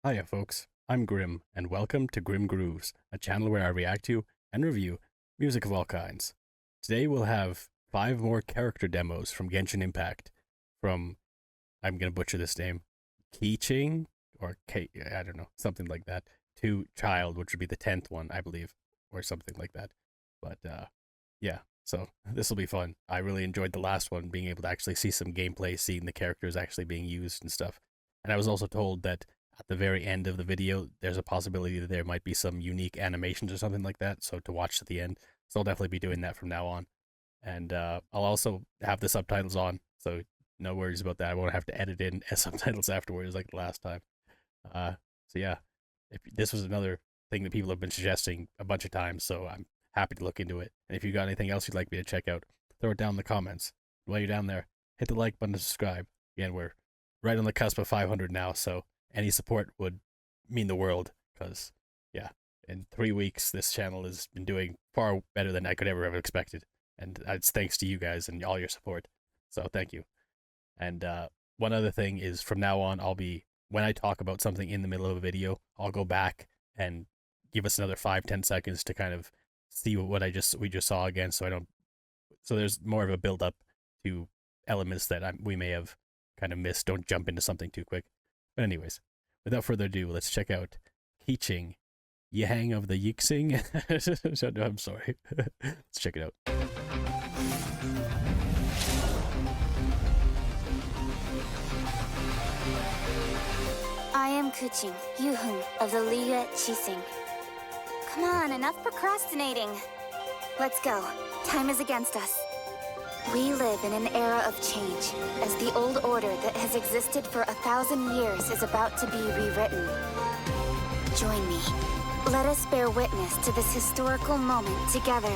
Hiya folks, I'm Grim, and welcome to Grim Grooves, a channel where I react to and review music of all kinds. Today we'll have 5 more character demos from Genshin Impact, from, I'm gonna butcher this name, Keqing, or I don't know, something like that, to Childe, which would be the 10th one, I believe, or something like that. But, yeah, so this will be fun. I really enjoyed the last one, being able to actually see some gameplay, seeing the characters actually being used and stuff. And I was also told that at the very end of the video, there's a possibility that there might be some unique animations or something like that, so to watch to the end. So I'll definitely be doing that from now on. And I'll also have the subtitles on, so no worries about that. I won't have to edit in subtitles afterwards like the last time. So yeah, this was another thing that people have been suggesting a bunch of times, so I'm happy to look into it. And if you got anything else you'd like me to check out, throw it down in the comments. While you're down there, hit the like button to subscribe. Again, we're right on the cusp of 500 now, so any support would mean the world, because, yeah, in 3 weeks, this channel has been doing far better than I could ever have expected. And it's thanks to you guys and all your support. So thank you. And one other thing is, from now on, when I talk about something in the middle of a video, I'll go back and give us another 5-10 seconds to kind of see what we just saw again, so there's more of a build up to elements that we may have kind of missed. Don't jump into something too quick. But anyways, without further ado, let's check out Keqing, Yang of the Keqing. I'm sorry. Let's check it out. I am Keqing, Yuhun of the Liyue Qixing. Come on, enough procrastinating. Let's go. Time is against us. We live in an era of change, as the old order that has existed for 1,000 years is about to be rewritten. Join me. Let us bear witness to this historical moment together.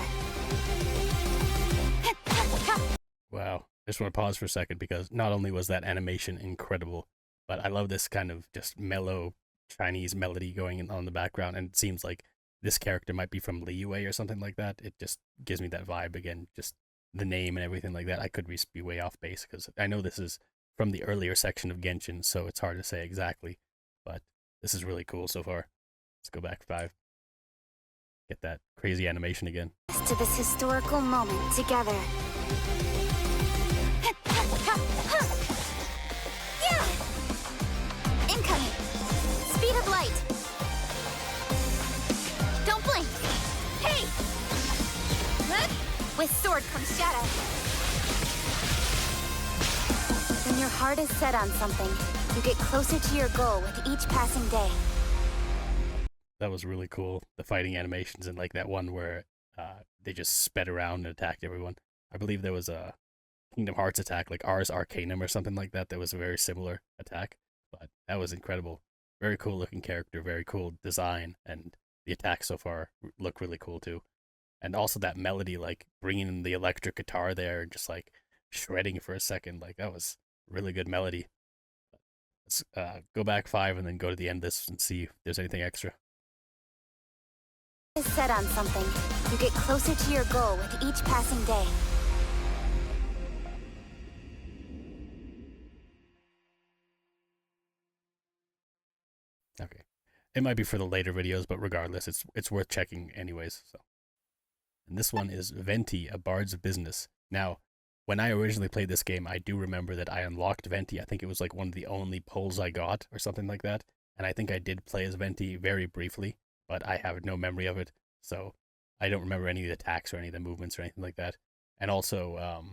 Wow. I just want to pause for a second, because not only was that animation incredible, but I love this kind of just mellow Chinese melody going on in the background, and it seems like this character might be from Liyue or something like that. It just gives me that vibe again, just the name and everything like that. I could be way off base, because I know this is from the earlier section of Genshin, so it's hard to say exactly, but this is really cool so far. Let's go back 5. Get that crazy animation again. To this historical moment together. Incoming! Speed of light! Don't blink! Hey! With sword comes shadow. When your heart is set on something, you get closer to your goal with each passing day. That was really cool. The fighting animations, and like that one where they just sped around and attacked everyone. I believe there was a Kingdom Hearts attack, like Ars Arcanum or something like that. That was a very similar attack, but that was incredible. Very cool looking character, very cool design, and the attacks so far look really cool too. And also that melody, like bringing in the electric guitar there and just like shredding for a second, like that was really good melody. Let's go back 5 and then go to the end of this and see if there's anything extra. Is set on something, you get closer to your goal with each passing day. Okay, it might be for the later videos, but regardless, it's worth checking anyways. So, and this one is Venti, A Bard's Business. Now, when I originally played this game, I do remember that I unlocked Venti. I think it was like one of the only pulls I got or something like that. And I think I did play as Venti very briefly, but I have no memory of it. So I don't remember any of the attacks or any of the movements or anything like that. And also,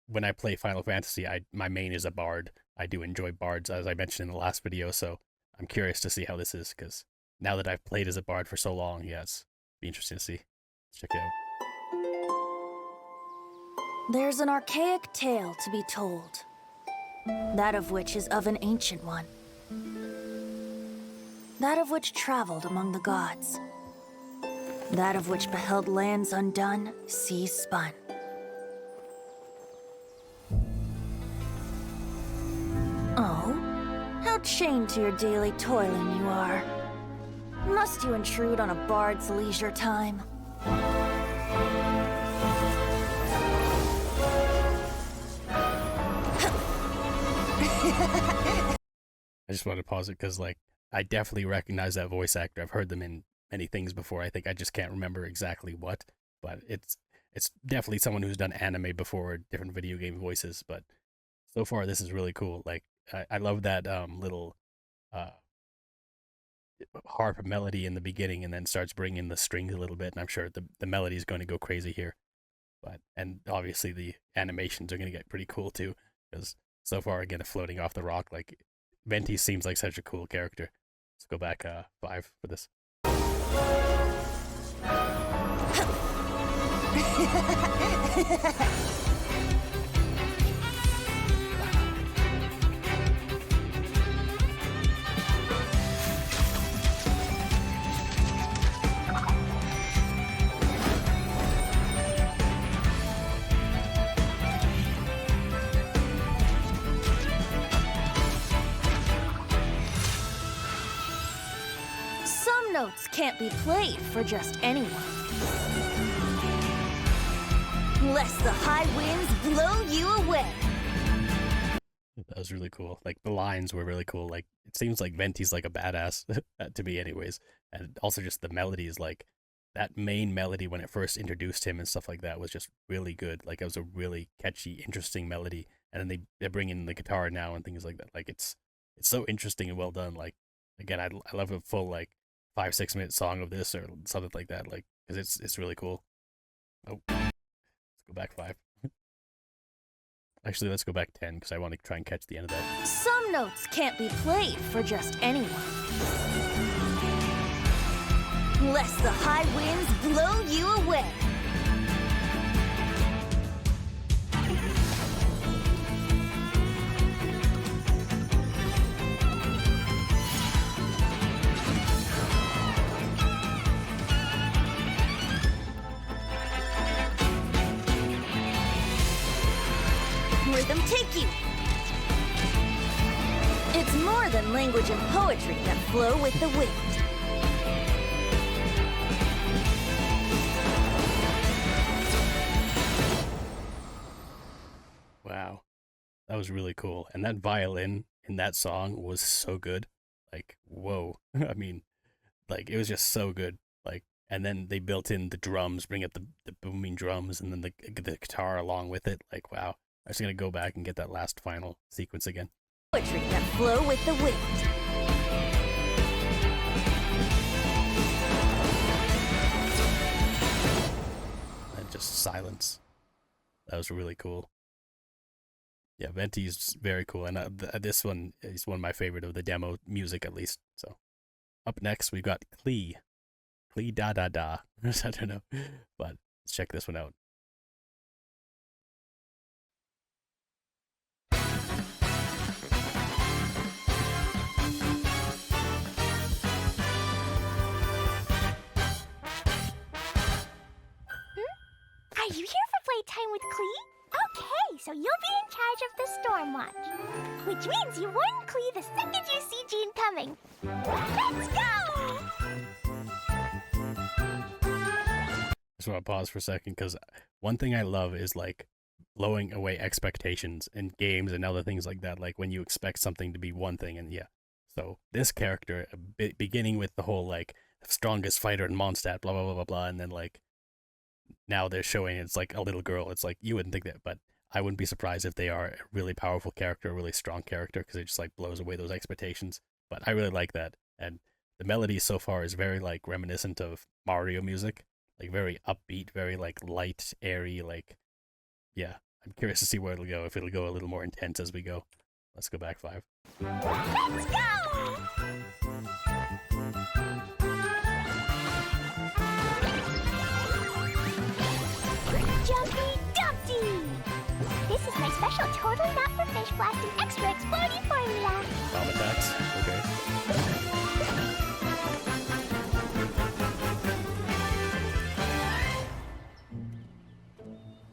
when I play Final Fantasy, my main is a bard. I do enjoy bards, as I mentioned in the last video, so I'm curious to see how this is, because now that I've played as a bard for so long, yeah, it's be interesting to see. Let's check it out. There's an archaic tale to be told, that of which is of an ancient one, that of which traveled among the gods, that of which beheld lands undone, seas spun. Oh, how chained to your daily toiling you are. Must you intrude on a bard's leisure time? just want to pause it because, like, I definitely recognize that voice actor. I've heard them in many things before. I think I just can't remember exactly what, but it's definitely someone who's done anime before, different video game voices. But so far, this is really cool. Like, I love that little uh, harp melody in the beginning, and then starts bringing the strings a little bit. And I'm sure the melody is going to go crazy here. But and obviously the animations are going to get pretty cool too, because so far again, floating off the rock, like Venti seems like such a cool character. Let's go back 5 for this. Some notes can't be played for just anyone. Lest the high winds blow you away. That was really cool. Like the lines were really cool. Like it seems like Venti's like a badass to me, anyways. And also just the melodies, like that main melody when it first introduced him and stuff like that was just really good. Like it was a really catchy, interesting melody. And then they bring in the guitar now and things like that. Like it's so interesting and well done. Like again, I love a full like 5-6 minute song of this or something like that. Like because it's really cool. Oh, let's go back 5. Actually, let's go back 10 because I want to try and catch the end of that. Some notes can't be played for just anyone. Lest the high winds blow you away. Rhythm take you. It's more than language and poetry that flow with the wind. Wow. That was really cool. And that violin in that song was so good. Like, whoa. I mean, like, it was just so good. Like, and then they built in the drums, bring up the booming drums, and then the guitar along with it. Like, wow. I'm just going to go back and get that last final sequence again. Poetry that flow with the wind. And just silence. That was really cool. Yeah, Venti's very cool. And this one is one of my favorite of the demo music, at least. So up next, we've got Klee. Klee da da da. I don't know. But let's check this one out. Are you here for playtime with Klee? Okay, so you'll be in charge of the Storm Watch. Which means you warn Klee the second you see Jean coming. Let's go! I just want to pause for a second because one thing I love is like blowing away expectations in games and other things like that. Like when you expect something to be one thing, and yeah. So this character, beginning with the whole like strongest fighter in Mondstadt, blah blah blah blah blah, and then like now they're showing it's like a little girl. It's like you wouldn't think that, but I wouldn't be surprised if they are a really powerful character, a really strong character, because it just like blows away those expectations. But I really like that, and the melody so far is very like reminiscent of Mario music, like very upbeat, very like light, airy. Like, yeah, I'm curious to see where it'll go. If it'll go a little more intense as we go. Let's go back 5. Let's go! Jumpy Dumpty! This is my special totally not for fish blasting extra exploding formula. Bomb attacks. Okay.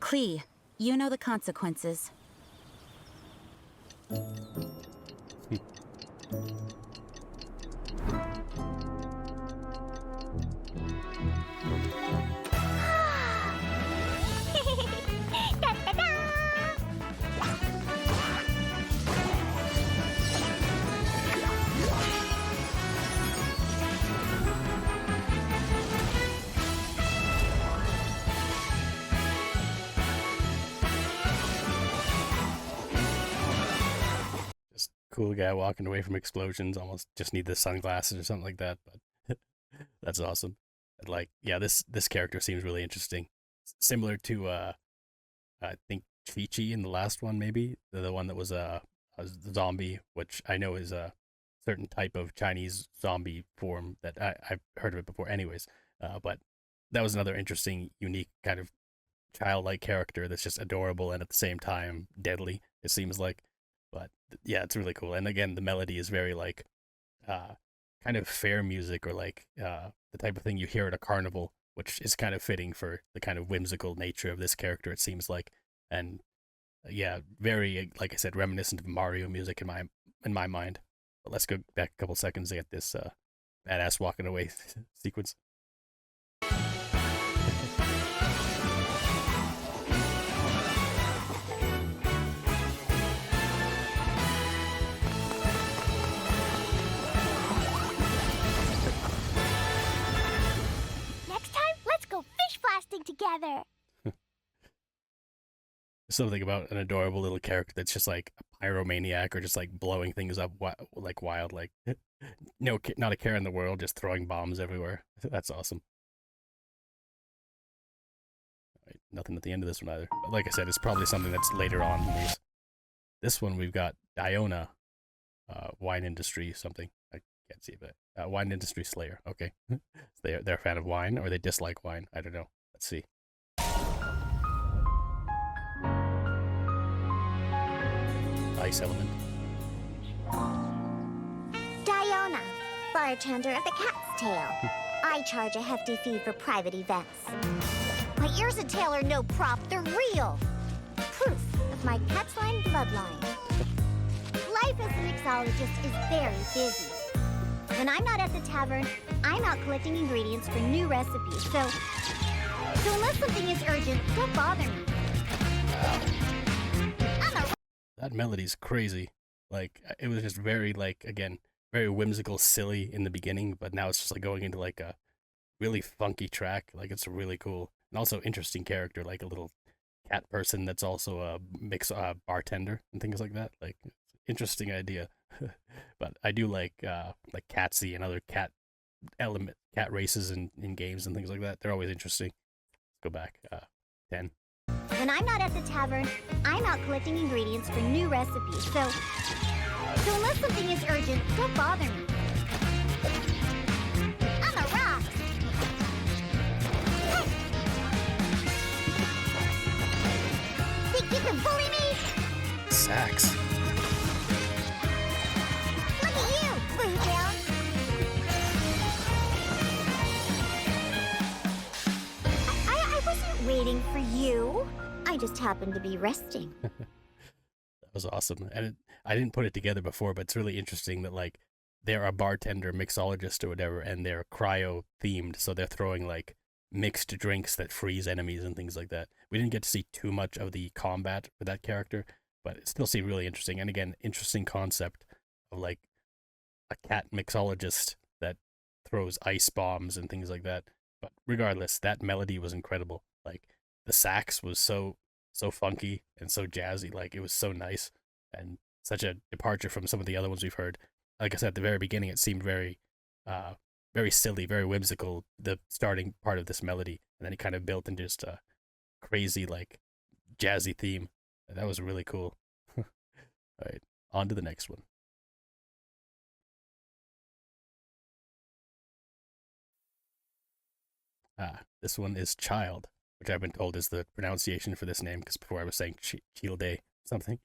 Klee, you know the consequences. cool guy walking away from explosions. Almost just need the sunglasses or something like that. But that's awesome. And like, yeah, this character seems really interesting. Similar to I think Chi in the last one, maybe the one that was a zombie, which I know is a certain type of Chinese zombie form that I've heard of it before. Anyways, but that was another interesting, unique kind of childlike character that's just adorable and at the same time deadly. It seems like, but yeah, it's really cool. And again, the melody is very like kind of fair music, or like the type of thing you hear at a carnival, which is kind of fitting for the kind of whimsical nature of this character. It seems like, and yeah, very, like I said, reminiscent of Mario music in my mind. But let's go back a couple seconds to get this badass walking away sequence. Next time, let's go fish blasting together. Something about an adorable little character that's just like a pyromaniac, or just like blowing things up like wild, like no, not a care in the world, just throwing bombs everywhere. That's awesome. Right, nothing at the end of this one either. But like I said, it's probably something that's later on in these. This one we've got Diona, wine industry something. I can't see it. Wine industry slayer. Okay, so they're a fan of wine, or they dislike wine. I don't know. Let's see. Ice element. Diona, bartender of the Cat's Tail. I charge a hefty fee for private events. My ears and tail are no prop, they're real. Proof of my cat's line bloodline. Life as a mixologist is very busy. When I'm not at the tavern, I'm out collecting ingredients for new recipes, so unless something is urgent, don't bother me. That melody's crazy. Like, it was just very, like, again, very whimsical, silly in the beginning, but now it's just like going into like a really funky track. Like, it's really cool. And also interesting character, like a little cat person that's also a bartender and things like that. Like, interesting idea. But I do like Catsy and other cat races in games and things like that. They're always interesting. Let's go back. 10. When I'm not at the tavern, I'm out collecting ingredients for new recipes, so unless something is urgent, don't bother me. On the rocks! Hey! Think you can bully me? Sax. Look at you, Blue Tail! I wasn't waiting for you. I just happened to be resting. That was awesome. And I didn't put it together before, but it's really interesting that like they're a bartender, mixologist or whatever, and they're cryo themed. So they're throwing like mixed drinks that freeze enemies and things like that. We didn't get to see too much of the combat for that character, but it still seemed really interesting. And again, interesting concept of like a cat mixologist that throws ice bombs and things like that. But regardless, that melody was incredible. Like, the sax was so funky and so jazzy. Like, it was so nice and such a departure from some of the other ones we've heard. Like I said at the very beginning, it seemed very silly, very whimsical, the starting part of this melody, and then it kind of built into just a crazy, like, jazzy theme. And that was really cool. All right, on to the next one. This one is Childe, which I've been told is the pronunciation for this name, because before I was saying Childe something.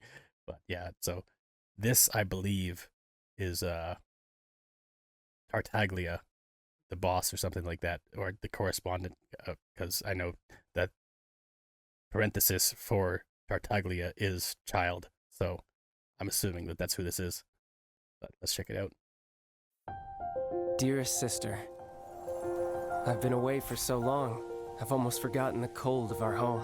But yeah, so this, I believe, is Tartaglia, the boss or something like that, or the correspondent, because I know that parenthesis for Tartaglia is child, so I'm assuming that that's who this is. But let's check it out. Dearest sister, I've been away for so long, I've almost forgotten the cold of our home.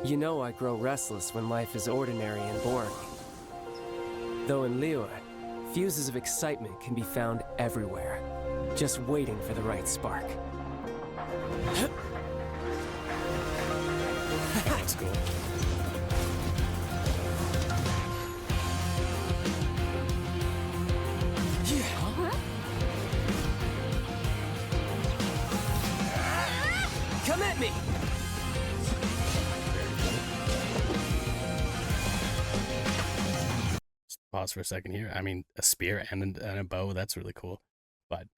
You know I grow restless when life is ordinary and boring. Though in Liyue, fuses of excitement can be found everywhere, just waiting for the right spark. That's cool. Hit me! Just pause for a second here. I mean, a spear and a bow, that's really cool. But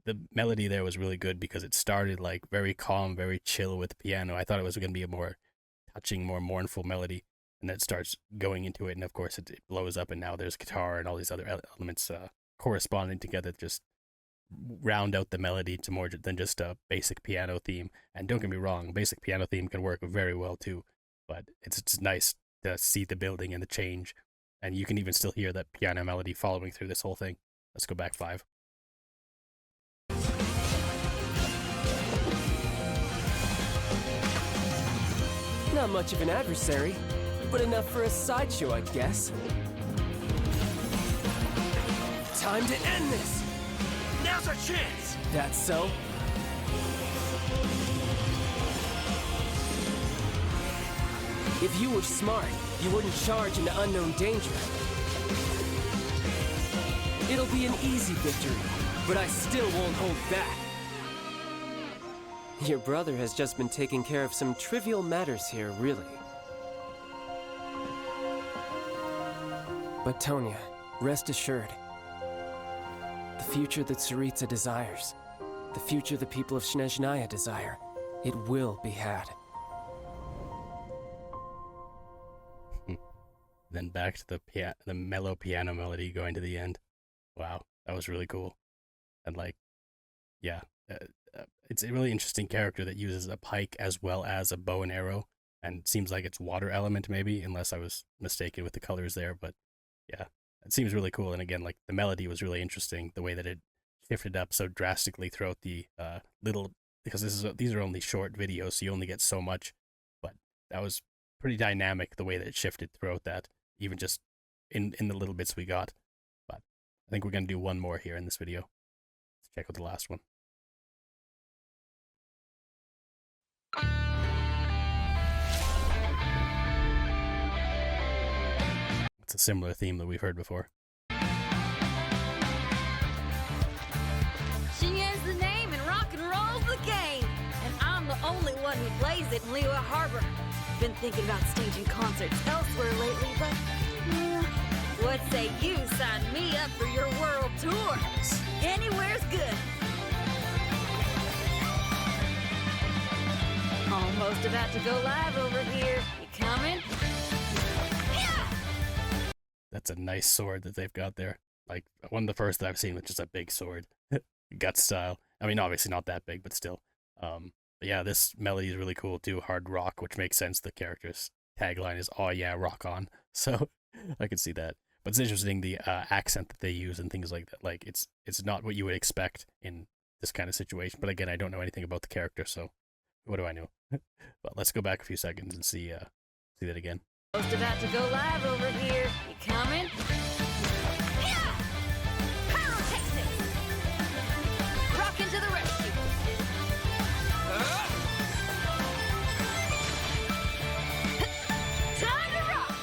the melody there was really good because it started like very calm, very chill with the piano. I thought it was going to be a more touching, more mournful melody. And then it starts going into it. And of course, it blows up. And now there's guitar and all these other elements corresponding together to just round out the melody to more than just a basic piano theme. And don't get me wrong, basic piano theme can work very well too. But it's nice to see the building and the change. And you can even still hear that piano melody following through this whole thing. Let's go back 5. Not much of an adversary, but enough for a sideshow, I guess. Time to end this! Now's our chance! That's so? If you were smart, you wouldn't charge into unknown danger. It'll be an easy victory, but I still won't hold back. Your brother has just been taking care of some trivial matters here, really. But Tonya, rest assured. The future that Tsaritsa desires, the future the people of Snezhnaya desire, it will be had. Then back to the mellow piano melody going to the end. Wow, that was really cool. And like, yeah, it's a really interesting character that uses a pike as well as a bow and arrow, and seems like it's water element maybe, unless I was mistaken with the colors there. But yeah, it seems really cool. And again, like the melody was really interesting, the way that it shifted up so drastically throughout the because these are only short videos, so you only get so much. But that was pretty dynamic, the way that it shifted throughout that, even just in the little bits we got. But I think we're going to do one more here in this video. Let's check out the last one. It's a similar theme that we've heard before. Xinyan's the name and rock and roll's the game. And I'm the only one who plays it in Liyue Harbor. Been thinking about staging concerts elsewhere lately, but what say you sign me up for your world tour? Anywhere's good. Almost about to go live over here. You coming? That's a nice sword that they've got there. Like, one of the first that I've seen with just a big sword. Gut style. I mean, obviously not that big, but still. But yeah, this melody is really cool too. Hard rock, which makes sense. The character's tagline is, "Oh yeah, rock on." So I can see that. But it's interesting, the accent that they use and things like that. Like, it's not what you would expect in this kind of situation. But again, I don't know anything about the character, so what do I know? But let's go back a few seconds and see that again. Almost about to go live over here. You coming? Yeah! Pyrotechnics! Rockin' to the rescue! Time to rock!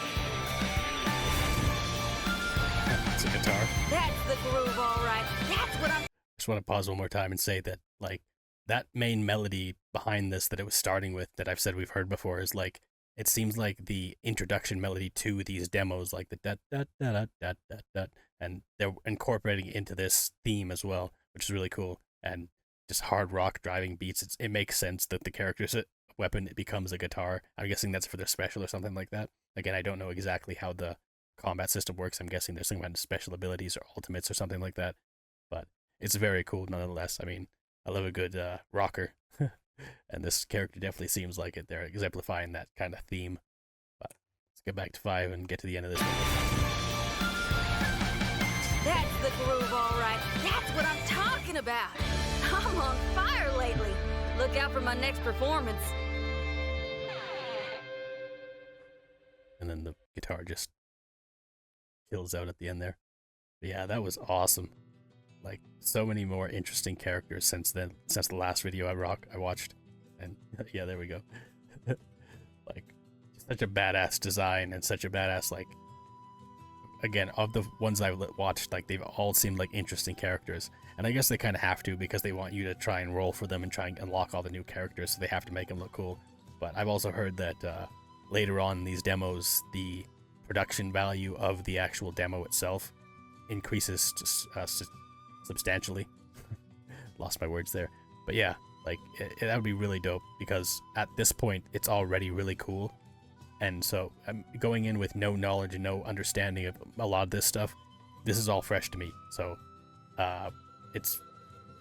It's a guitar. That's the groove, all right. That's what I'm... Just want to pause one more time and say that, like, that main melody behind this that it was starting with, that I've said we've heard before, is like, it seems like the introduction melody to these demos, like the da da da da da da da, and they're incorporating it into this theme as well, which is really cool. And just hard rock driving beats. It makes sense that the character's weapon becomes a guitar. I'm guessing that's for their special or something like that. Again, I don't know exactly how the combat system works. I'm guessing there's some kind of special abilities or ultimates or something like that. But it's very cool nonetheless. I mean, I love a good rocker. And this character definitely seems like it. They're exemplifying that kind of theme. But let's get back to 5 and get to the end of this one. That's the groove, all right. That's what I'm talking about. I'm on fire lately. Look out for my next performance. And then the guitar just kills out at the end there. But yeah, that was awesome. Like, so many more interesting characters since the last video I watched. And yeah, there we go. Like, such a badass design and such a badass, like, again, of the ones I've watched, like, they've all seemed like interesting characters. And I guess they kind of have to, because they want you to try and roll for them and try and unlock all the new characters, so they have to make them look cool. But I've also heard that later on in these demos, the production value of the actual demo itself increases substantially. Lost my words there. But yeah, like, that would be really dope, because at this point, it's already really cool. And so I'm going in with no knowledge and no understanding of a lot of this stuff. This is all fresh to me. So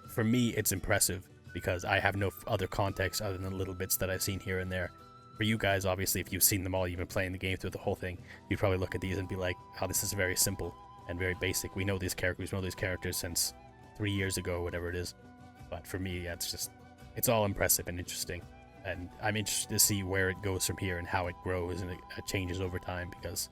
for me, it's impressive, because I have no other context other than the little bits that I've seen here and there. For you guys, obviously, if you've seen them all, you've been playing the game through the whole thing, you'd probably look at these and be like, oh, this is very simple and very basic. We know these characters since 3 years ago, or whatever it is. But for me, yeah, it's all impressive and interesting. And I'm interested to see where it goes from here and how it grows and it changes over time, because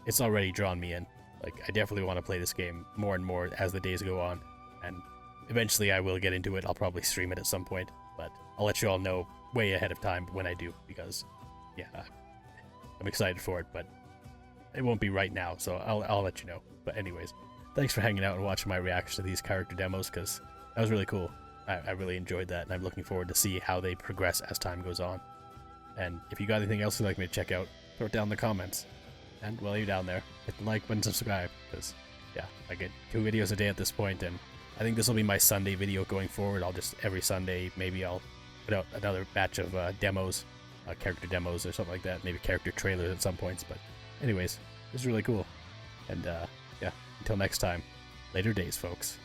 it's already drawn me in. Like, I definitely want to play this game more and more as the days go on. And eventually I will get into it. I'll probably stream it at some point, but I'll let you all know way ahead of time when I do, because yeah, I'm excited for it, but it won't be right now, so I'll let you know. But anyways, thanks for hanging out and watching my reaction to these character demos, because that was really cool. I really enjoyed that, and I'm looking forward to see how they progress as time goes on. And if you got anything else you'd like me to check out, throw it down in the comments. And while you're down there, hit the like button, subscribe, because yeah, I get 2 videos a day at this point, and I think this will be my Sunday video going forward. I'll just, every Sunday, maybe I'll put out another batch of demos, character demos or something like that, maybe character trailers at some points. But anyways, this is really cool. And yeah, until next time, later days, folks.